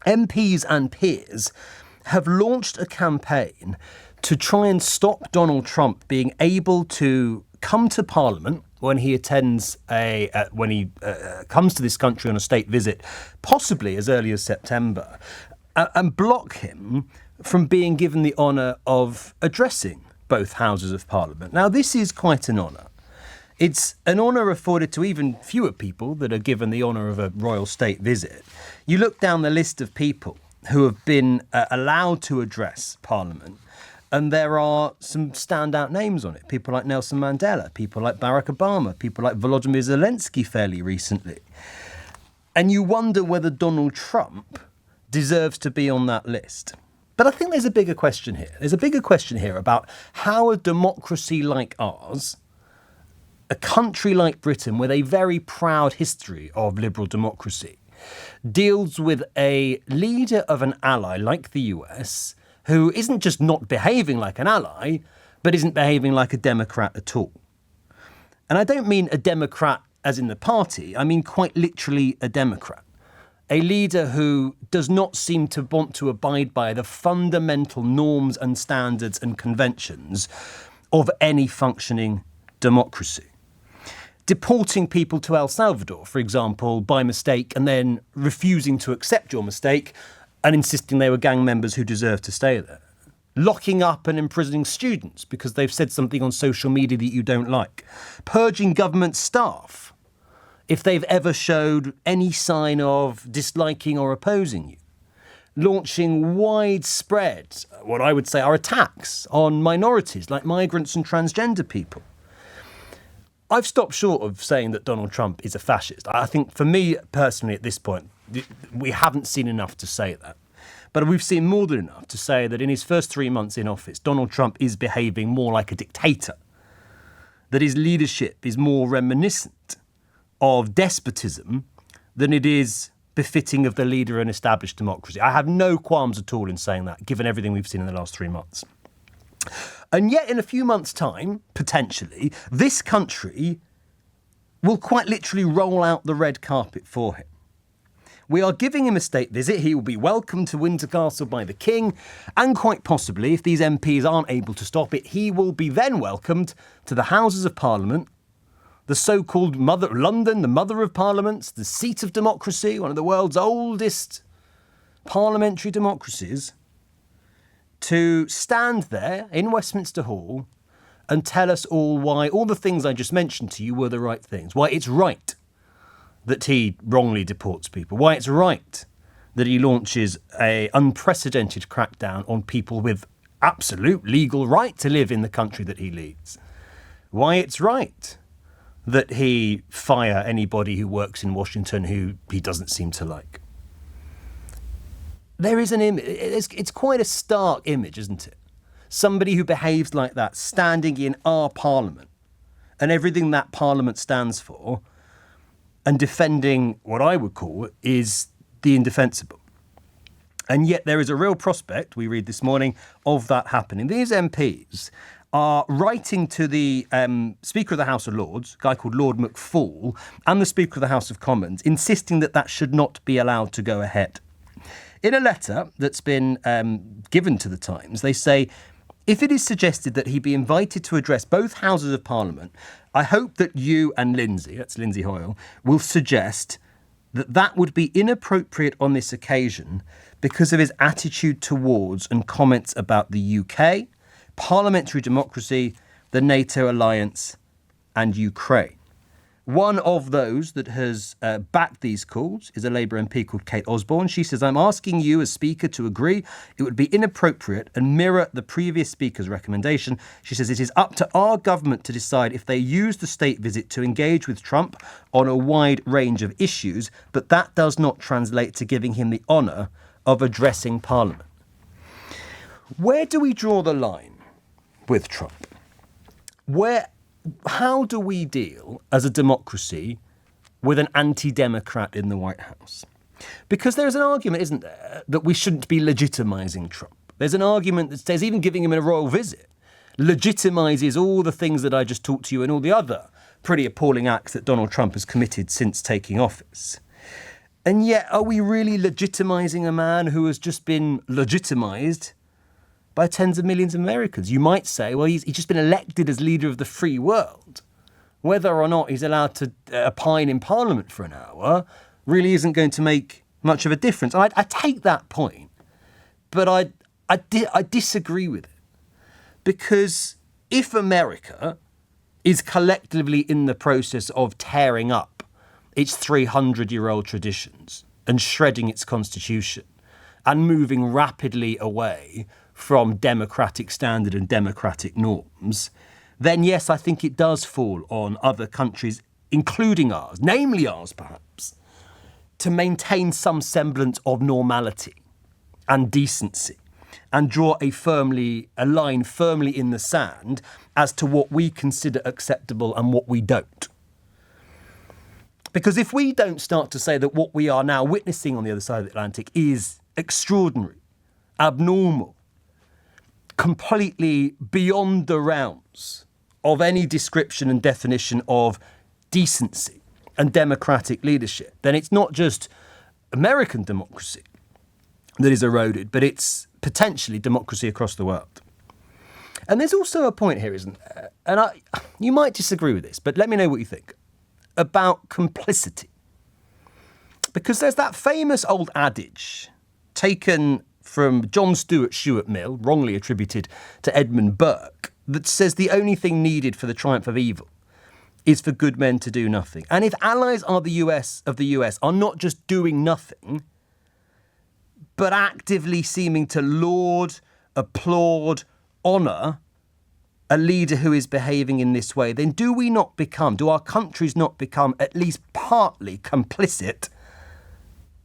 MPs and peers have launched a campaign to try and stop Donald Trump being able to come to Parliament when he comes to this country on a state visit, possibly as early as September, and block him from being given the honour of addressing both Houses of Parliament. Now, this is quite an honour. It's an honour afforded to even fewer people that are given the honour of a royal state visit. You look down the list of people who have been allowed to address Parliament, and there are some standout names on it. People like Nelson Mandela, people like Barack Obama, people like Volodymyr Zelensky fairly recently. And you wonder whether Donald Trump deserves to be on that list. But I think there's a bigger question here. There's a bigger question here about how a democracy like ours, a country like Britain with a very proud history of liberal democracy, deals with a leader of an ally like the US who isn't just not behaving like an ally, but isn't behaving like a Democrat at all. And I don't mean a Democrat as in the party, I mean quite literally a Democrat. A leader who does not seem to want to abide by the fundamental norms and standards and conventions of any functioning democracy. Deporting people to El Salvador, for example, by mistake, and then refusing to accept your mistake and insisting they were gang members who deserved to stay there. Locking up and imprisoning students because they've said something on social media that you don't like. Purging government staff if they've ever showed any sign of disliking or opposing you. Launching widespread, what I would say are attacks on minorities like migrants and transgender people. I've stopped short of saying that Donald Trump is a fascist. I think for me personally at this point, we haven't seen enough to say that. But we've seen more than enough to say that in his first 3 months in office, Donald Trump is behaving more like a dictator, that his leadership is more reminiscent of despotism than it is befitting of the leader of an established democracy. I have no qualms at all in saying that, given everything we've seen in the last 3 months. And yet in a few months' time, potentially, this country will quite literally roll out the red carpet for him. We are giving him a state visit. He will be welcomed to Windsor Castle by the King. And quite possibly, if these MPs aren't able to stop it, he will be then welcomed to the Houses of Parliament, the so-called mother London, the mother of parliaments, the seat of democracy, one of the world's oldest parliamentary democracies, to stand there in Westminster Hall and tell us all why all the things I just mentioned to you were the right things, why it's right that he wrongly deports people, why it's right that he launches an unprecedented crackdown on people with absolute legal right to live in the country that he leads, why it's right that he fire anybody who works in Washington who he doesn't seem to like. There is an image, it's quite a stark image, isn't it? Somebody who behaves like that, standing in our parliament and everything that parliament stands for, and defending what I would call is the indefensible. And yet there is a real prospect, we read this morning, of that happening. These MPs are writing to the Speaker of the House of Lords, a guy called Lord Foulkes, and the Speaker of the House of Commons, insisting that that should not be allowed to go ahead. In a letter that's been given to the Times, they say, if it is suggested that he be invited to address both Houses of Parliament, I hope that you and Lindsay, that's Lindsay Hoyle, will suggest that that would be inappropriate on this occasion because of his attitude towards and comments about the UK, parliamentary democracy, the NATO alliance and Ukraine. One of those that has backed these calls is a Labour MP called Kate Osborne. She says, I'm asking you as Speaker to agree it would be inappropriate and mirror the previous Speaker's recommendation. She says it is up to our government to decide if they use the state visit to engage with Trump on a wide range of issues, but that does not translate to giving him the honour of addressing Parliament. Where do we draw the line with Trump? How do we deal as a democracy with an anti-democrat in the White House? Because there's an argument, isn't there, that we shouldn't be legitimizing Trump. There's an argument that says even giving him a royal visit legitimizes all the things that I just talked to you and all the other pretty appalling acts that Donald Trump has committed since taking office. And yet, are we really legitimizing a man who has just been legitimized by tens of millions of Americans? You might say, well, he's just been elected as leader of the free world. Whether or not he's allowed to opine in Parliament for an hour really isn't going to make much of a difference. I take that point, but I disagree with it. Because if America is collectively in the process of tearing up its 300-year-old traditions and shredding its constitution and moving rapidly away from democratic standard and democratic norms, then yes, I think it does fall on other countries, including ours, namely ours perhaps, to maintain some semblance of normality and decency and draw a line firmly in the sand as to what we consider acceptable and what we don't. Because if we don't start to say that what we are now witnessing on the other side of the Atlantic is extraordinary, abnormal, completely beyond the realms of any description and definition of decency and democratic leadership, then it's not just American democracy that is eroded, but it's potentially democracy across the world. And there's also a point here, isn't there? And you might disagree with this, but let me know what you think about complicity. Because there's that famous old adage taken from John Stuart Mill, wrongly attributed to Edmund Burke, that says the only thing needed for the triumph of evil is for good men to do nothing. And if allies of the US are not just doing nothing, but actively seeming to laud, applaud, honour a leader who is behaving in this way, then do our countries not become at least partly complicit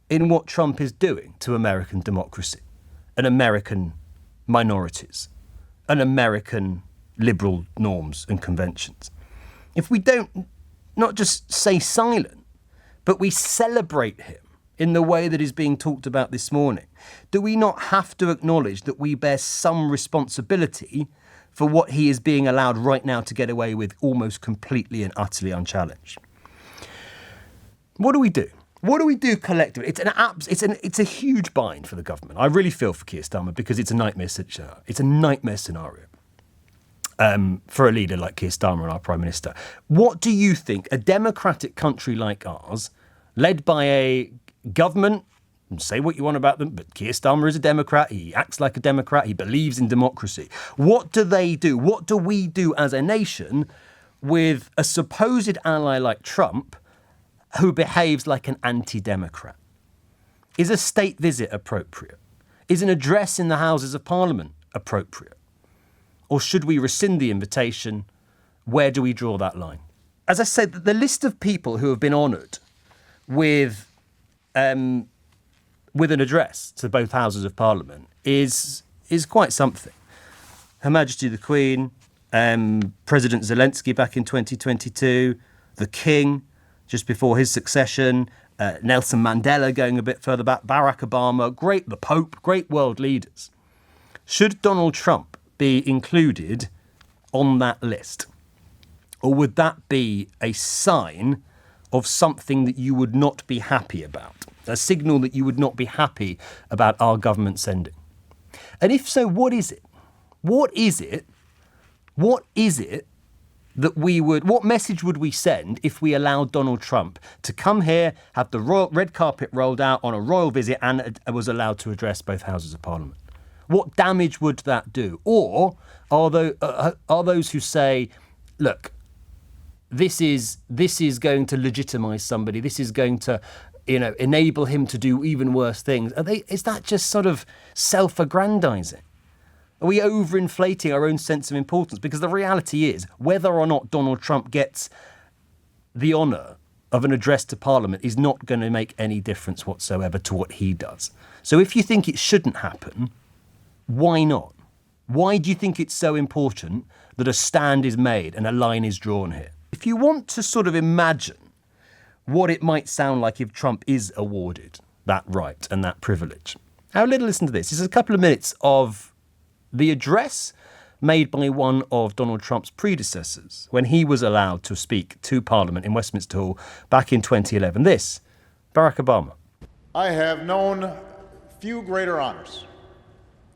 in what Trump is doing to American democracy and American minorities and American liberal norms and conventions? If we don't not just stay silent, but we celebrate him in the way that is being talked about this morning, do we not have to acknowledge that we bear some responsibility for what he is being allowed right now to get away with almost completely and utterly unchallenged? What do we do? What do we do collectively? It's a huge bind for the government. I really feel for Keir Starmer because it's a nightmare situation. It's a nightmare scenario for a leader like Keir Starmer and our Prime Minister. What do you think a democratic country like ours, led by a government, and say what you want about them, but Keir Starmer is a Democrat, he acts like a Democrat, he believes in democracy. What do they do? What do we do as a nation with a supposed ally like Trump who behaves like an anti-democrat? Is a state visit appropriate? Is an address in the Houses of Parliament appropriate? Or should we rescind the invitation? Where do we draw that line? As I said, the list of people who have been honoured with an address to both Houses of Parliament is quite something. Her Majesty the Queen, President Zelensky back in 2022, the King just before his succession, Nelson Mandela going a bit further back, Barack Obama, the Pope, great world leaders. Should Donald Trump be included on that list? Or would that be a sign of something that you would not be happy about? A signal that you would not be happy about our government sending? And if so, what is it? What is it that what message would we send if we allowed Donald Trump to come here, have the red carpet rolled out on a royal visit and was allowed to address both Houses of Parliament? What damage would that do? Or are those who say, look, this is going to legitimise somebody, this is going to enable him to do even worse things? Is that just sort of self-aggrandising? Are we overinflating our own sense of importance? Because the reality is, whether or not Donald Trump gets the honour of an address to Parliament is not going to make any difference whatsoever to what he does. So if you think it shouldn't happen, why not? Why do you think it's so important that a stand is made and a line is drawn here? If you want to sort of imagine what it might sound like if Trump is awarded that right and that privilege, have a little listen to this. This is a couple of minutes of the address made by one of Donald Trump's predecessors when he was allowed to speak to Parliament in Westminster Hall back in 2011. This, Barack Obama. I have known few greater honors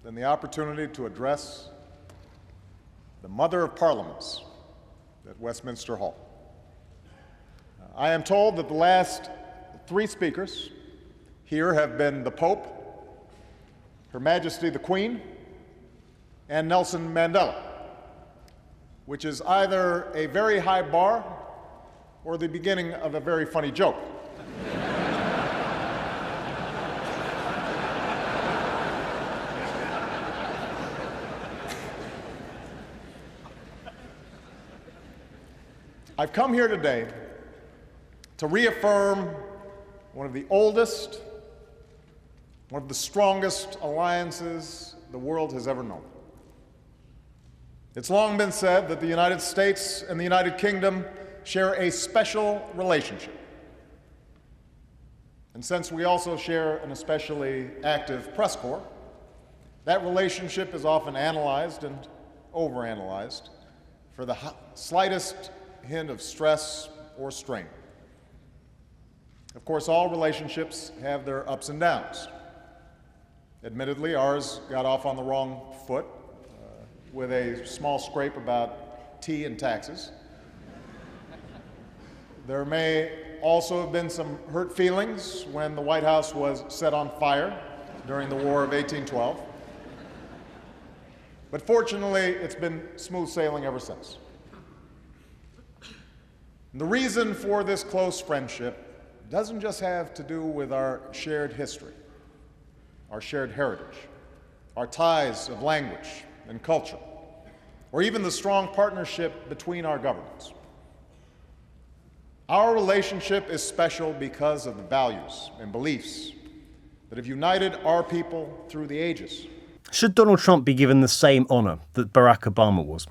than the opportunity to address the Mother of Parliaments at Westminster Hall. I am told that the last three speakers here have been the Pope, Her Majesty the Queen, and Nelson Mandela, which is either a very high bar or the beginning of a very funny joke. I've come here today to reaffirm one of the oldest, one of the strongest alliances the world has ever known. It's long been said that the United States and the United Kingdom share a special relationship. And since we also share an especially active press corps, that relationship is often analyzed and overanalyzed for the slightest hint of stress or strain. Of course, all relationships have their ups and downs. Admittedly, ours got off on the wrong foot with a small scrape about tea and taxes. There may also have been some hurt feelings when the White House was set on fire during the War of 1812. But fortunately, it's been smooth sailing ever since. And the reason for this close friendship doesn't just have to do with our shared history, our shared heritage, our ties of language and culture, or even the strong partnership between our governments. Our relationship is special because of the values and beliefs that have united our people through the ages. Should Donald Trump be given the same honour that Barack Obama was?